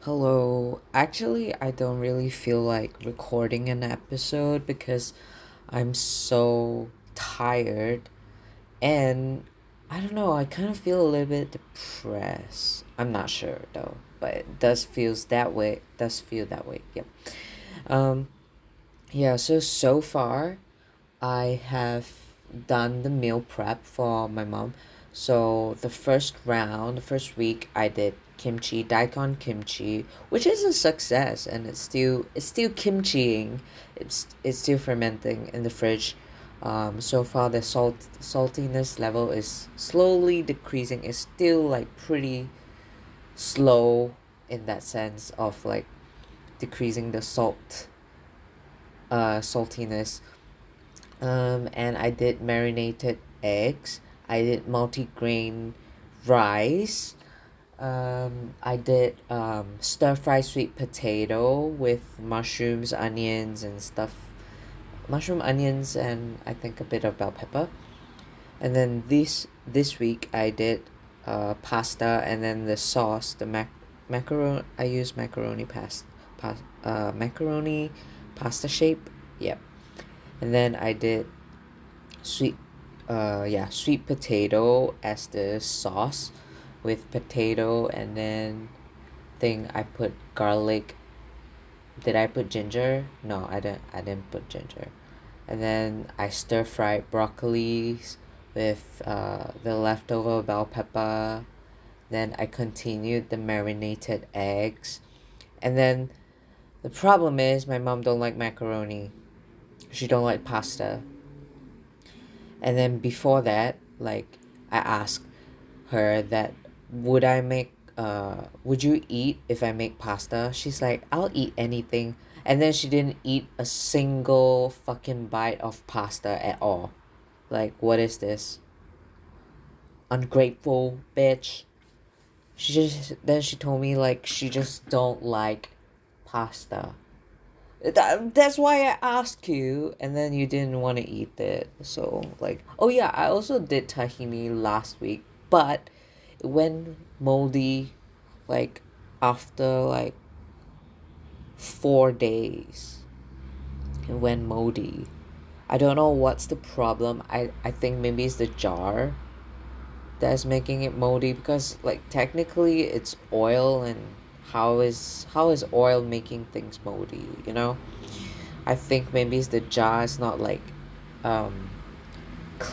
Hello. Actually, I don't really feel like recording an episode because I'm so tired and I don't know, I kind of feel a little bit depressed. I'm not sure though, but it does feels that way. Does feel that way. Yep. Um yeah, so far I have done the meal prep for my mom. So the first week, I did kimchi, daikon kimchi, which is a success, and it's still kimchiing. It's still fermenting in the fridge. So far the saltiness level is slowly decreasing. It's still like pretty slow in that sense of like decreasing the saltiness. And I did marinated eggs. I did multigrain rice. I did stir fry sweet potato with mushrooms, onions, and stuff. Mushroom, onions, and I think a bit of bell pepper. And then this week I did pasta, and then the sauce, the macaroni. I use macaroni pasta shape. Yep. And then I did sweet sweet potato as the sauce with potato, and then thing I put garlic. Did I put ginger? No, I didn't put ginger. And then I stir fried broccoli with the leftover bell pepper. Then I continued the marinated eggs. And then the problem is my mom don't like macaroni. She don't like pasta. And then before that, like I asked her that would you eat if I make pasta? She's like, I'll eat anything. And then she didn't eat a single fucking bite of pasta at all. Like, what is this? Ungrateful bitch. She told me like she just don't like pasta. That's why I asked you, and then you didn't want to eat it. So, like, oh yeah, I also did tahini last week, but it went moldy, like, after like 4 days. It went moldy. I don't know what's the problem. I think maybe it's the jar that's making it moldy because, like, technically it's oil, and how is oil making things moldy, you know? I think maybe it's the jar is not like um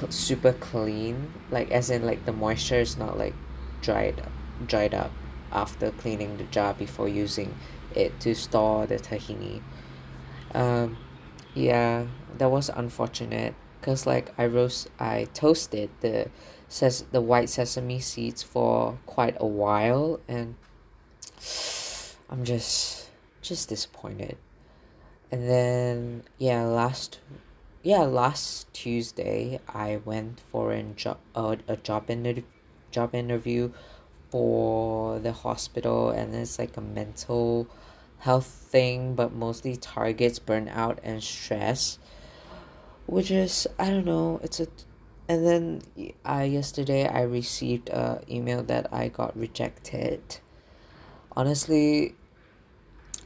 super clean, like as in like the moisture is not like dried dried up after cleaning the jar before using it to store the tahini. Um yeah, that was unfortunate because like I toasted the white sesame seeds for quite a while, and I'm just disappointed. And then last Tuesday I went for a job interview for the hospital, and it's like a mental health thing, but mostly targets burnout and stress, which is, I don't know, it's a. And then yesterday I received a email that I got rejected. Honestly,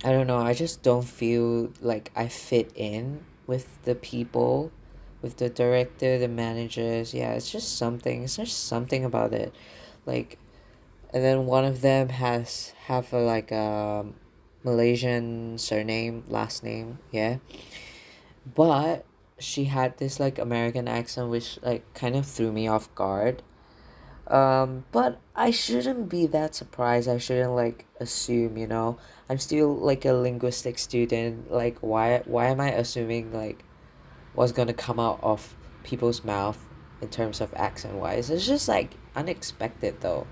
I don't know. I just don't feel like I fit in with the people, with the director, the managers. Yeah, it's just something. It's just something about it. Like, and then one of them have a like a Malaysian surname, last name. Yeah, but she had this like American accent, which like kind of threw me off guard. But I shouldn't be that surprised. I shouldn't like assume, you know. I'm still like a linguistic student. Like why am I assuming like what's gonna come out of people's mouth in terms of accent wise? It's just like unexpected though.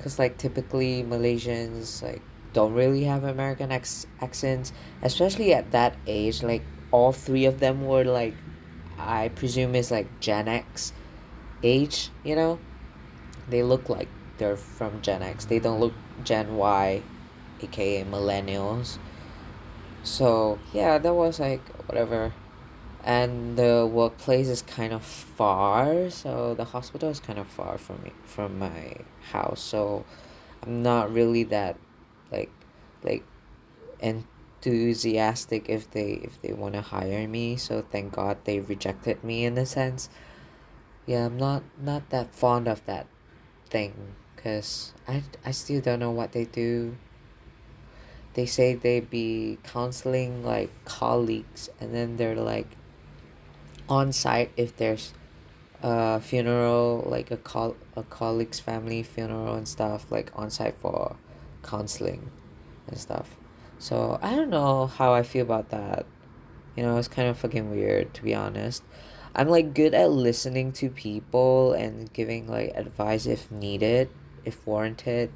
Cause like typically Malaysians like don't really have American accents, especially at that age. Like all three of them were like, I presume is like Gen X age, you know? They look like they're from Gen X. They don't look Gen Y, aka millennials. So yeah, that was like whatever. And the workplace is kind of far, so the hospital is kind of far from me from my house. So I'm not really that like like enthusiastic if they want to hire me. So thank God they rejected me in a sense. Yeah, I'm not that fond of that thing because I still don't know what they do. They say they be counseling like colleagues, and then they're like on site if there's a funeral, like a colleague's family funeral and stuff, like on site for counseling and stuff. So I don't know how I feel about that. It's kind of fucking weird, to be honest. I'm like good at listening to people and giving like advice if needed, if warranted.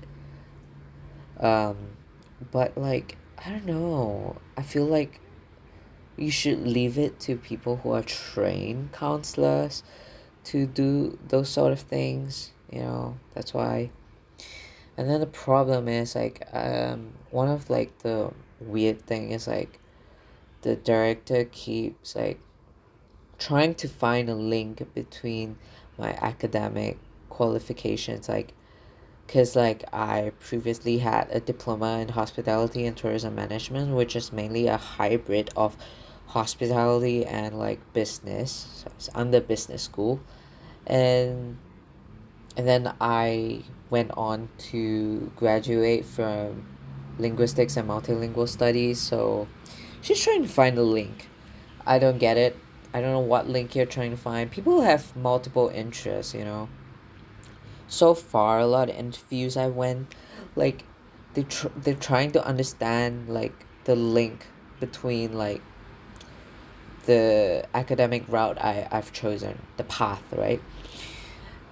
Um, but like I don't know. I feel like you should leave it to people who are trained counselors to do those sort of things. That's why. And then the problem is like one of like the weird thing is like the director keeps like trying to find a link between my academic qualifications, like because like I previously had a diploma in hospitality and tourism management, which is mainly a hybrid of hospitality and like business. So it's under business school. And and then I went on to graduate from linguistics and multilingual studies. So she's trying to find a link. I don't get it. I don't know what link you're trying to find. People have multiple interests. So far, a lot of interviews I went, like, they're trying to understand, like, the link between, like, the academic route I've chosen, the path, right?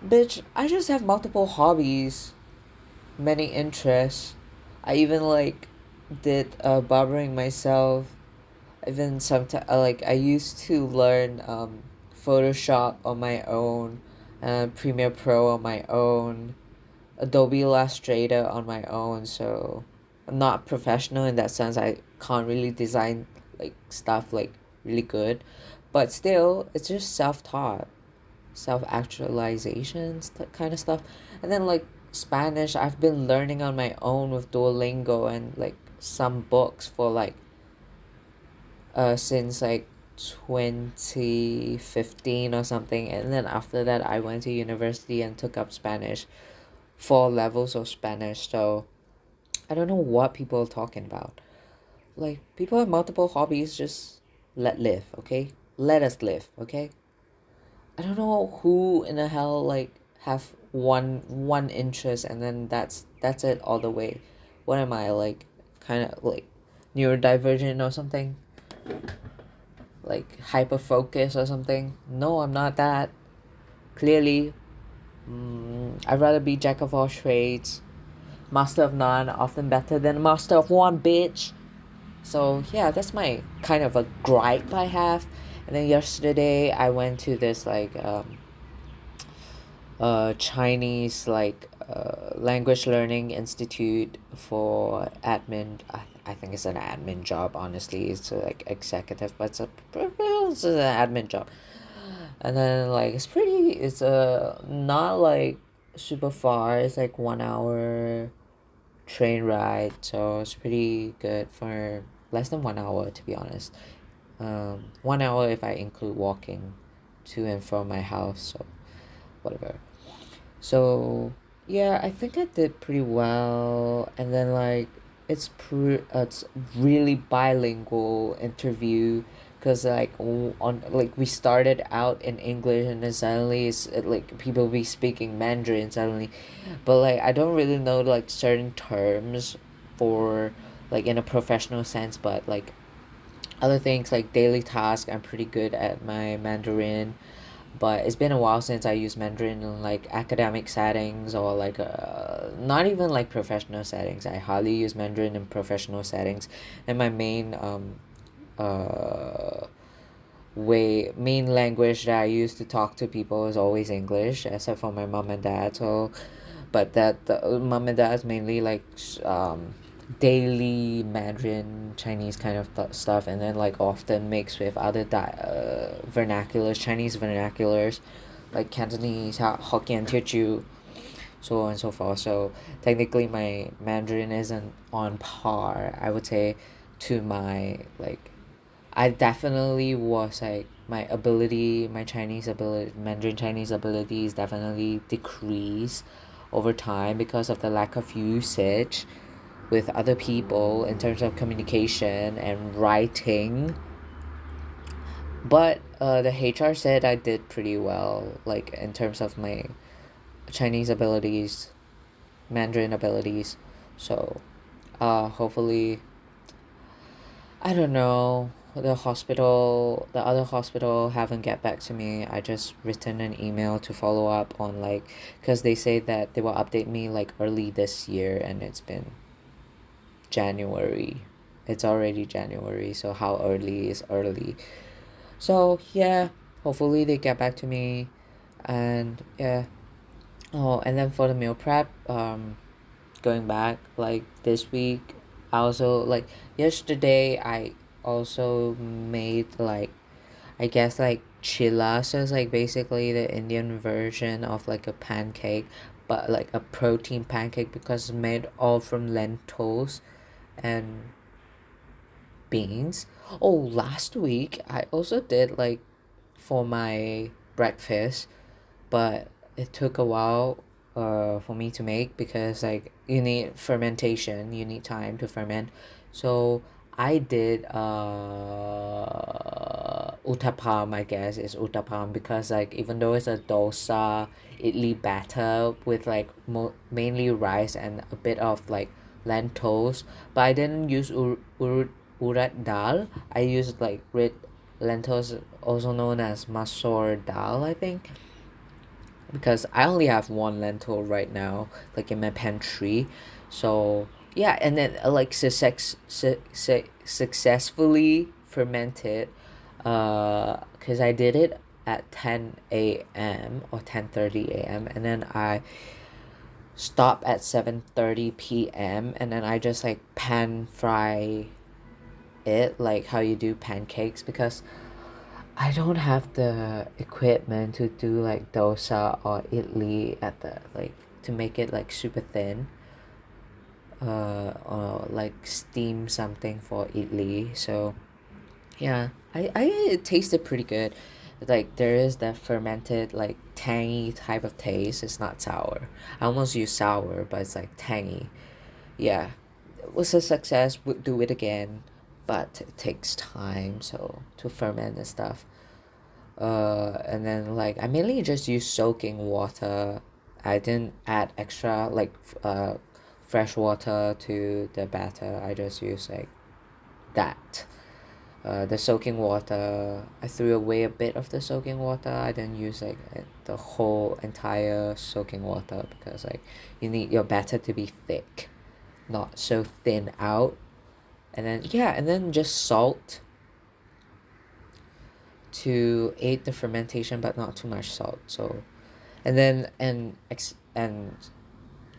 Bitch, I just have multiple hobbies, many interests. I even, like, did barbering myself. Even sometimes like I used to learn Photoshop on my own, Premiere Pro on my own, Adobe Illustrator on my own. So I'm not professional in that sense. I can't really design like stuff like really good, but still it's just self-taught, self-actualization kind of stuff. And then like Spanish, I've been learning on my own with Duolingo and like some books for like since like 2015 or something. And then after that I went to university and took up Spanish, 4 levels of Spanish. So I don't know what people are talking about. Like, people have multiple hobbies, just live, okay? Let us live, okay? I don't know who in the hell like have one interest and then that's it all the way. What am I, like, kind of like neurodivergent or something? Like hyper focus or something? No, I'm not that. Clearly, I'd rather be jack of all trades, master of none, often better than a master of one, bitch. So yeah, that's my kind of a gripe I have. And then yesterday I went to this like Chinese like language learning institute for admin. I think it's an admin job. Honestly, it's like executive, but it's an admin job. And then like it's not like super far. It's like 1 hour train ride, so it's pretty good for less than 1 hour, to be honest. 1 hour if I include walking to and from my house, so whatever. So yeah, I think I did pretty well. And then like it's really bilingual interview, because like on like we started out in English and then suddenly like people be speaking Mandarin suddenly. But like I don't really know like certain terms for like in a professional sense, but like other things like daily tasks, I'm pretty good at my Mandarin. But it's been a while since I used Mandarin in like academic settings or like not even like professional settings. I hardly use Mandarin in professional settings, and my uh main language that I use to talk to people is always English, except for my mom and dad. So, but that the mom and dad is mainly like daily Mandarin Chinese kind of stuff, and then like often mixed with other vernaculars, Chinese vernaculars, like Cantonese, Hokkien, Teochew. so on and so forth. So technically my Mandarin isn't on par, I would say, to my like I definitely was like my Chinese ability, Mandarin Chinese ability is definitely decreased over time because of the lack of usage with other people in terms of communication and writing. But the HR said I did pretty well, like in terms of my Chinese abilities, Mandarin abilities. So, hopefully, I don't know. The other hospital haven't get back to me. I just written an email to follow up on like, cause they say that they will update me like early this year, and it's been January. It's already January, so how early is early? So yeah, hopefully they get back to me, and yeah. Oh, and then for the meal prep, going back like this week, I also like yesterday I also made like I guess like chilla, so it's like basically the Indian version of like a pancake, but like a protein pancake because it's made all from lentils and beans. Oh, last week I also did like for my breakfast, but it took a while for me to make because like you need fermentation, you need time to ferment. So I did uttapam, I guess is uttapam, because like even though it's a dosa idli batter with like mainly rice and a bit of like lentils, but I didn't use urad dal. I used like red lentils, also known as masur dal, I think, because I only have one lentil right now, like in my pantry. So yeah, and then like successfully fermented, because I did it at 10 a.m. or 10:30 a.m. and then I stop at 7:30 p.m. and then I just like pan fry it like how you do pancakes, because I don't have the equipment to do like dosa or idli at the like to make it like super thin, or like steam something for idli. So yeah, I it tasted pretty good. Like there is that fermented like tangy type of taste. It's not sour. I almost use sour, but it's like tangy. Yeah, it was a success. Would do it again, but it takes time so to ferment and stuff. And then like I mainly just use soaking water. I didn't add extra like fresh water to the batter. I just use like that. The soaking water, I threw away a bit of the soaking water. I didn't use like the whole entire soaking water, because like you need your batter to be thick, not so thin out. And then yeah, and then just salt to aid the fermentation, but not too much salt. So and then and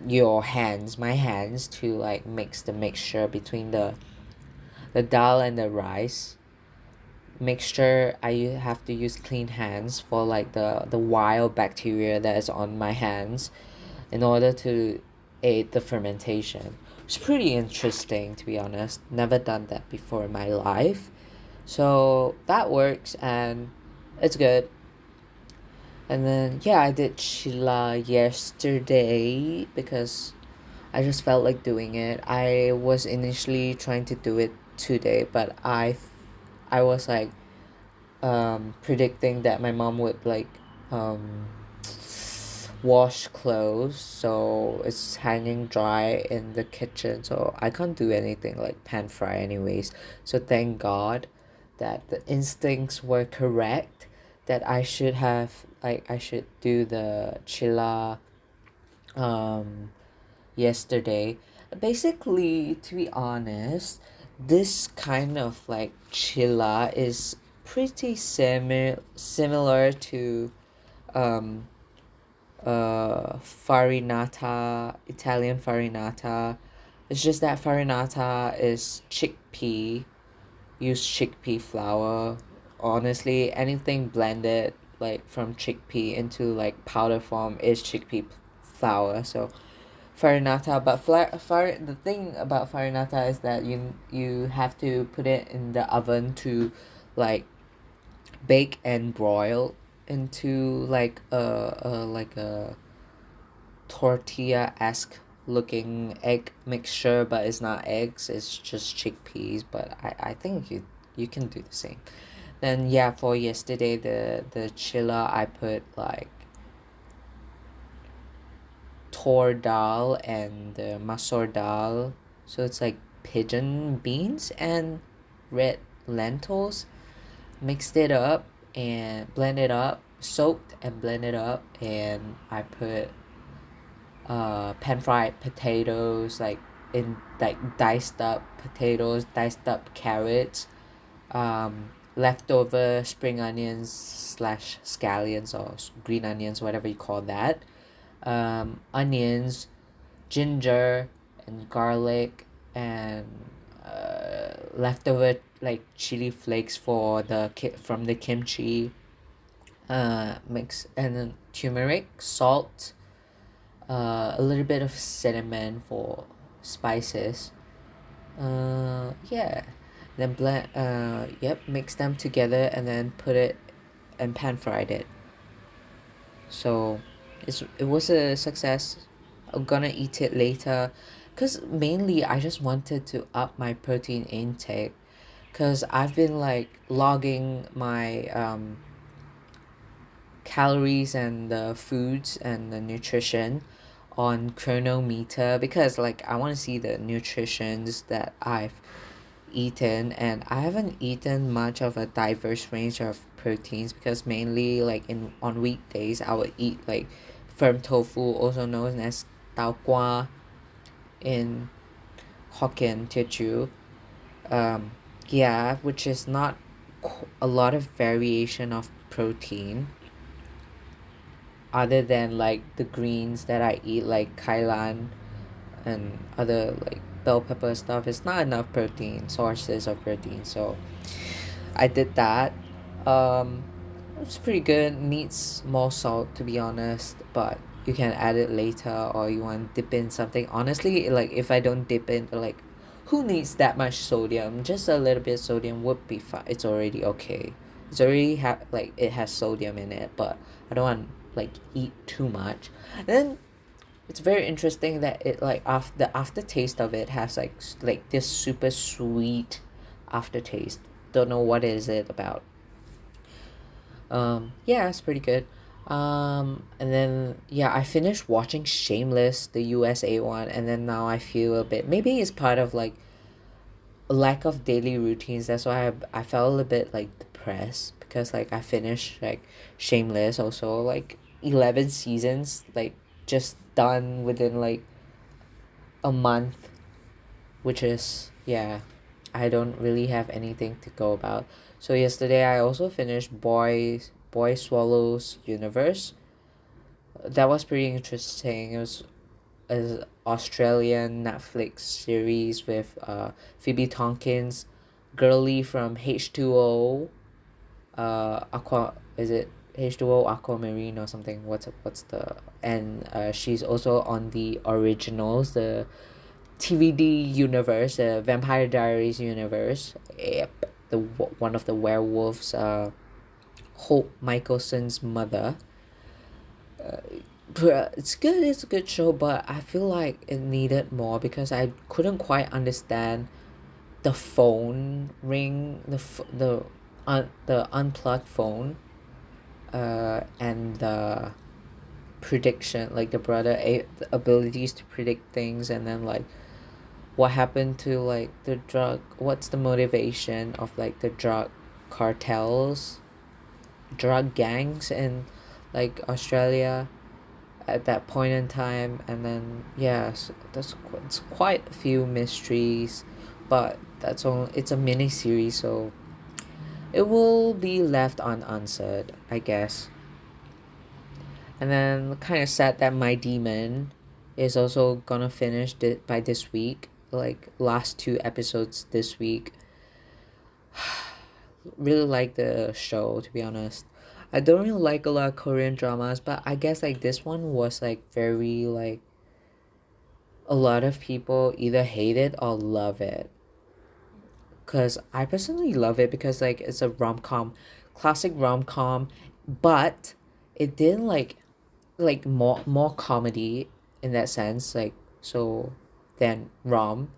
your hands, my hands, to like mix the mixture between the dal and the rice mixture. I have to use clean hands for like the wild bacteria that is on my hands in order to aid the fermentation. It's pretty interesting, to be honest. Never done that before in my life, so that works and it's good. And then yeah, I did chila yesterday because I just felt like doing it. I was initially trying to do it today, but I was like predicting that my mom would like um wash clothes, so it's hanging dry in the kitchen, so I can't do anything like pan fry anyways. So thank God that the instincts were correct, that I should do the chilla um yesterday. Basically, to be honest, this kind of like chilla is pretty similar to um farinata, Italian farinata. It's just that farinata is chickpea, use chickpea flour. Honestly, anything blended like from chickpea into like powder form is chickpea flour. So farinata, but the thing about farinata is that you have to put it in the oven to like bake and broil into like a tortilla esque looking egg mixture, but it's not eggs, it's just chickpeas. But I think you can do the same. Then yeah, for yesterday the chiller I put like tor dal and masur dal, so it's like pigeon beans and red lentils. Mixed it up and blend it up, soaked and blend it up, and I put pan fried potatoes, like in like diced up potatoes, diced up carrots, leftover spring onions slash scallions or green onions, whatever you call that, onions, ginger, and garlic, and leftover like chili flakes for from the kimchi, mix, and then turmeric, salt, a little bit of cinnamon for spices. Yeah. Then blend. Yep. Mix them together and then put it and pan fried it. So, it was a success. I'm gonna eat it later, cause mainly I just wanted to up my protein intake, cause I've been like logging my calories and the foods and the nutrition on chronometer, because like I want to see the nutritions that I've eaten, and I haven't eaten much of a diverse range of proteins, because mainly like in on weekdays I would eat like firm tofu, also known as tau kwa in Hokkien Teochew. um yeah, which is not a lot of variation of protein other than like the greens that I eat, like kailan and other like bell pepper stuff. It's not enough protein sources of protein, so I did that. um it's pretty good. Needs more salt, to be honest, but you can add it later, or you want to dip in something. Honestly, like if I don't dip in, like who needs that much sodium? Just a little bit of sodium would be fine. It's already okay. It's already like it has sodium in it, but I don't want like eat too much. And then it's very interesting that it like after the aftertaste of it has like this super sweet aftertaste. Don't know what is it about. Yeah, it's pretty good. And then yeah, I finished watching Shameless, the USA one, and then now I feel a bit, maybe it's part of like lack of daily routines. That's why I felt a little bit like depressed, because like I finished like Shameless, also like 11 seasons, like just done within like a month, which is, yeah, I don't really have anything to go about. So yesterday I also finished Boy Swallows Universe. That was pretty interesting. It was an Australian Netflix series with Phoebe Tompkins, girly from H2O, Aqua, is it H2O Aquamarine or something? What's the, and she's also on the originals, the TVD universe, the Vampire Diaries universe. Yep, one of the werewolves, Hope Michelson's mother. But it's good. It's a good show, but I feel like it needed more, because I couldn't quite understand the phone ring, the unplugged phone, and the prediction, like the the abilities to predict things, and then like what happened to like the drug, what's the motivation of like the drug cartels, drug gangs in like Australia at that point in time. And then yes, it's quite a few mysteries, but that's all. It's a mini series, so it will be left unanswered, I guess. And then kind of sad that My Demon is also gonna finish by this week, like last two episodes this week. Really like the show, to be honest. I don't really like a lot of Korean dramas, but I guess like this one was like very like a lot of people either hate it or love it. Cause I personally love it because like it's a rom com, classic rom com, but it didn't like more comedy in that sense like so than rom,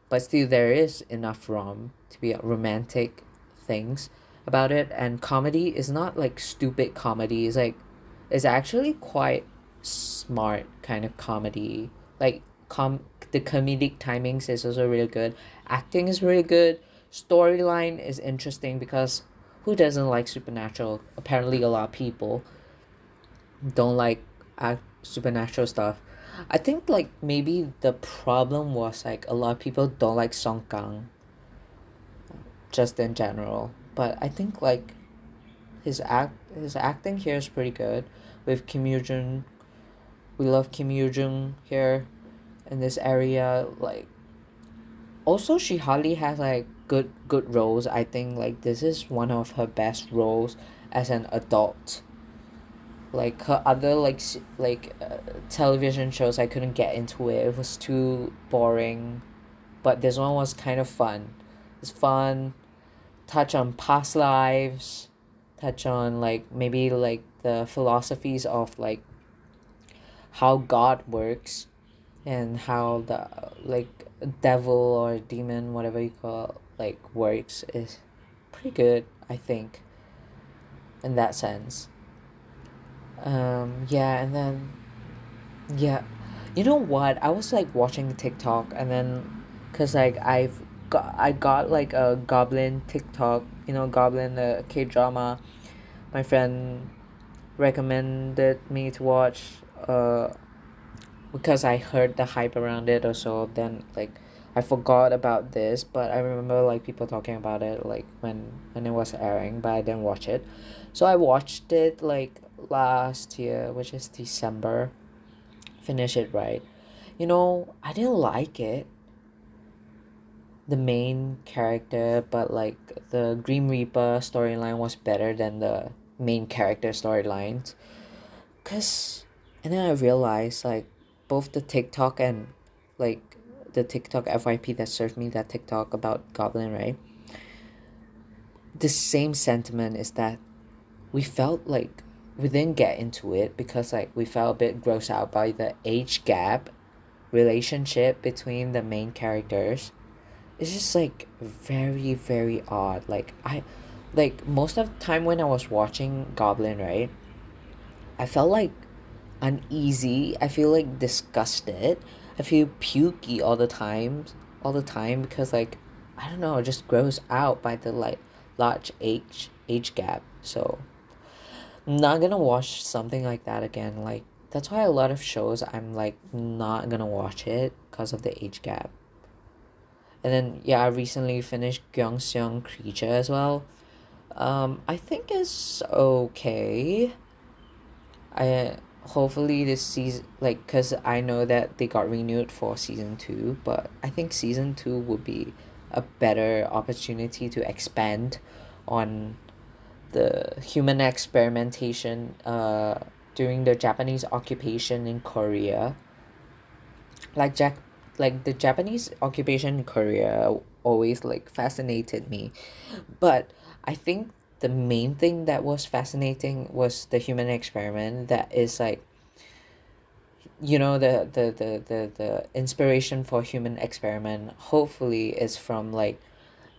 but still there is enough rom to be romantic things about it, and comedy is not like stupid comedy. It's actually quite smart kind of comedy. Like the comedic timings is also really good. Acting is really good. Storyline is interesting because who doesn't like supernatural? Apparently a lot of people don't like supernatural stuff. I think like maybe the problem was like a lot of people don't like Song Kang just in general. But I think like his acting here is pretty good with Kim Yoo Jung. We love Kim Yoo Jung here in this area. Like also she hardly has like good roles. I think like this is one of her best roles as an adult. Like her other television shows, I couldn't get into it. It was too boring. But this one was kind of fun. It's fun. Touch on past lives. Touch on like maybe like the philosophies of like how God works and how the like devil or demon, whatever you call like works is pretty good, I think, in that sense. Yeah, and then yeah, you know what? I was like watching TikTok and then, cause like I got like a Goblin TikTok, Goblin the K drama. My friend recommended me to watch, uh, because I heard the hype around it or so. Then like I forgot about this, but I remember like people talking about it like when it was airing, but I didn't watch it. So I watched it like last year, which is December. Finish it right. I didn't like it, the main character, but like the Grim Reaper storyline was better than the main character storylines. Cause, and then I realized like both the TikTok and like the TikTok FYP that served me that TikTok about Goblin, right? The same sentiment is that we felt like we didn't get into it because like we felt a bit grossed out by the age gap relationship between the main characters. It's just like very very odd. Like I like most of the time when I was watching Goblin, right, I felt like uneasy. I feel like disgusted. I feel pukey all the time because like I don't know, just grows out by the like large age gap. So I'm not gonna watch something like that again. Like that's why a lot of shows I'm like not gonna watch it because of the age gap. And then yeah, I recently finished Gyeongseong Creature as well. I think it's okay. I hopefully this season, like, cause I know that they got renewed for season two, but I think season two would be a better opportunity to expand on the human experimentation during the Japanese occupation in Korea. Like like the Japanese occupation in Korea always like fascinated me. But I think the main thing that was fascinating was the human experiment that is like the inspiration for human experiment hopefully is from like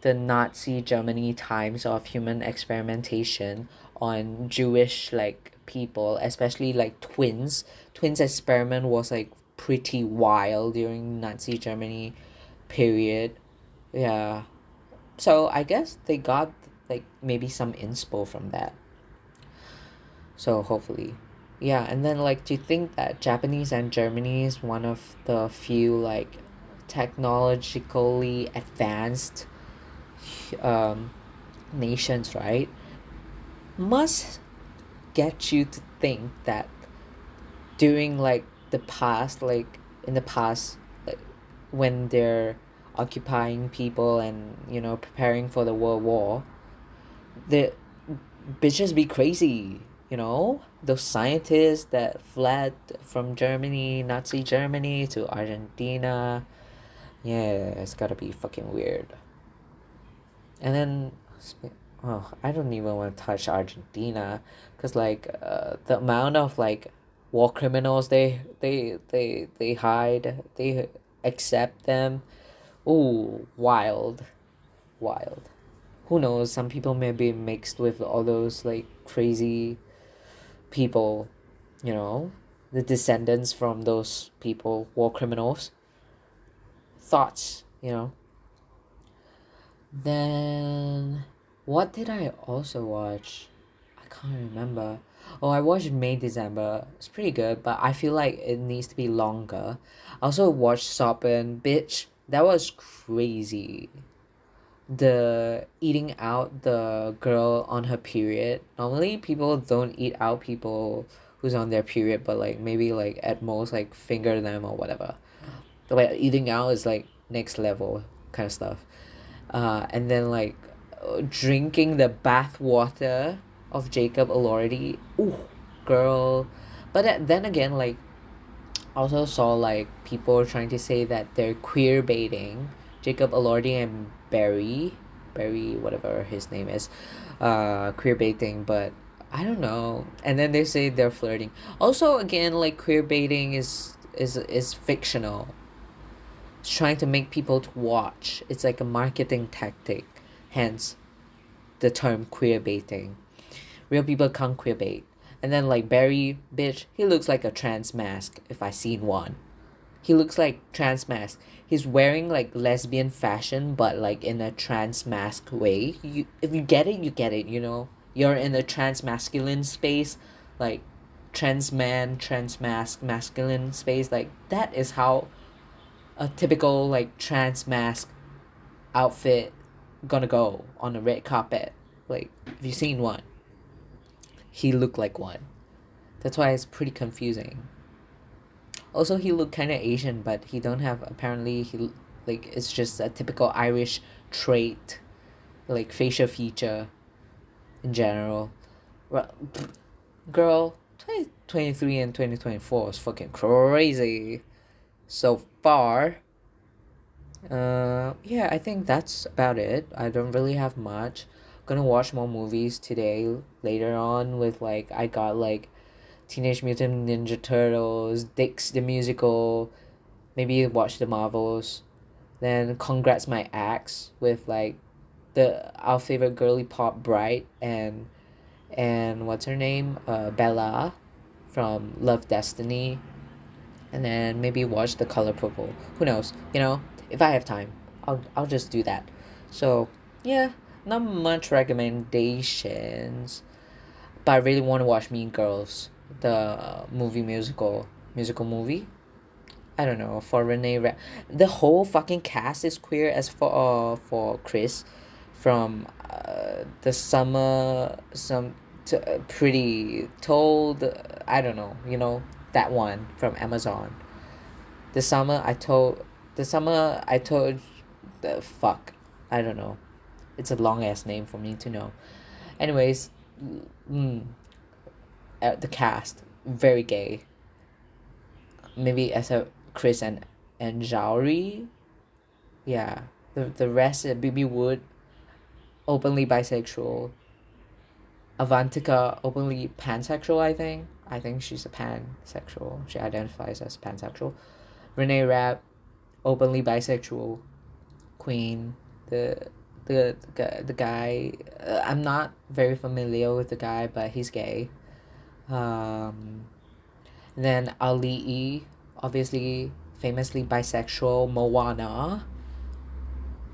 the Nazi Germany times of human experimentation on Jewish like people, especially like twins. Twins experiment was like pretty wild during Nazi Germany period. Yeah. So I guess they got like maybe some inspo from that. So hopefully. Yeah, and then like do you think that Japanese and Germany is one of the few like technologically advanced um nations, right? Must get you to think that during like the past, like in the past, like when they're occupying people and preparing for the World War, the bitches be crazy, you know? Those scientists that fled from Germany, Nazi Germany, to Argentina. Yeah, it's gotta be fucking weird. And then, oh, I don't even want to touch Argentina, cause like the amount of like war criminals they hide, they accept them. Ooh, wild, wild. Who knows? Some people may be mixed with all those like crazy people, you know, the descendants from those people, war criminals. Thoughts, you know. Then, what did I also watch? I can't remember. Oh, I watched May December. It's pretty good, but I feel like it needs to be longer. I also watched Soppen, bitch. That was crazy. The eating out the girl on her period. Normally, people don't eat out people who's on their period, but like maybe like at most like finger them or whatever. But like eating out is like next level kind of stuff. And then like drinking the bath water of Jacob Elordi. Ooh, girl. But then again, like I also saw like people trying to say that they're queer baiting Jacob Elordi and Barry, whatever his name is, queer baiting. But I don't know. And then they say they're flirting. Also, again, like queer baiting is fictional. It's trying to make people to watch. It's like a marketing tactic. Hence, the term queer baiting. Real people can't queer bait. And then like Barry, bitch, he looks like a trans mask if I seen one. He looks like trans mask. He's wearing like lesbian fashion, but like in a trans mask way. You, if you get it, you get it. You know, you're in a trans masculine space, like trans man, trans mask, masculine space. Like that is how a typical like trans mask outfit gonna go on the red carpet. Like, have you seen one? He looked like one. That's why it's pretty confusing. Also, he looked kind of Asian, but he don't have apparently he like it's just a typical Irish trait, like facial feature in general. Well, girl, 2023 and 2024 is fucking crazy. So far, yeah, I think that's about it. I don't really have much. Gonna watch more movies today later on with like I got like Teenage Mutant Ninja Turtles, Dix the Musical, maybe watch the Marvels. Then Congrats My Ex with like the our favorite girly pop Bright and what's her name? Bella from Love Destiny, and then maybe watch The Color Purple. Who knows? You know, if I have time, I'll just do that. So yeah, not much recommendations, but I really want to watch Mean Girls, the musical movie. I don't know for the whole fucking cast is queer as for Chris, from the summer some to pretty told I don't know, you know, that one from Amazon. The summer I told the fuck, I don't know. It's a long ass name for me to know. Anyways, mm, the cast very gay. Maybe as a Chris and Jauri. Yeah. The rest BB Wood openly bisexual. Avantika openly pansexual, I think. I think she's a pansexual. She identifies as pansexual. Renee Rapp openly bisexual. Queen, the guy, I'm not very familiar with the guy, but he's gay. Um then Ali, obviously famously bisexual Moana,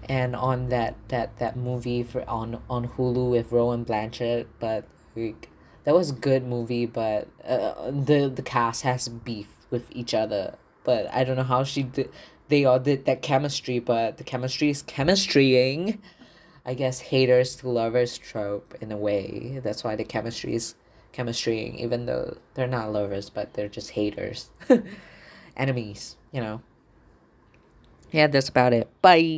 and on that movie for on Hulu with Rowan Blanchett, but like that was a good movie, but the cast has beef with each other. But I don't know how they all did that chemistry, but the chemistry is chemistrying. I guess haters to lovers trope in a way. That's why the chemistry is chemistrying, even though they're not lovers, but they're just haters. Enemies, you know. Yeah, that's about it. Bye.